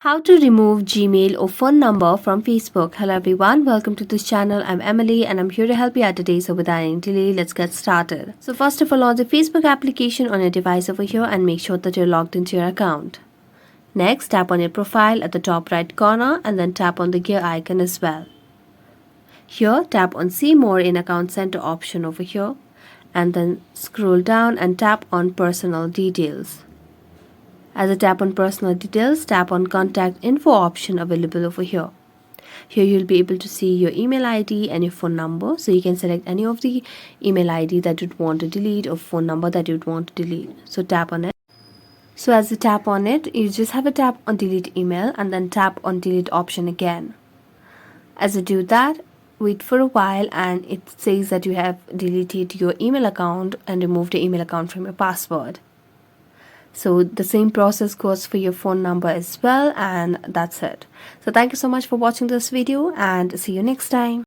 How to remove Gmail or phone number from Facebook. Hello everyone, welcome to this channel. I'm Emily and I'm here to help you out today. So without any delay, let's get started. So first of all, launch the Facebook application on your device over here and make sure that you're logged into your account. Next, tap on your profile at the top right corner and then tap on the gear icon as well. Here, tap on See More in Account Center option over here and then scroll down and tap on Personal Details. As I tap on personal details, tap on contact info option available over here. Here you'll be able to see your email ID and your phone number. So you can select any of the email ID that you'd want to delete or phone number that you'd want to delete. So tap on it. So as you tap on it, you just have a tap on delete email and then tap on delete option again. As you do that, wait for a while and it says that you have deleted your email account and removed the email account from your password. So the same process goes for your phone number as well, and that's it. So thank you so much for watching this video and see you next time.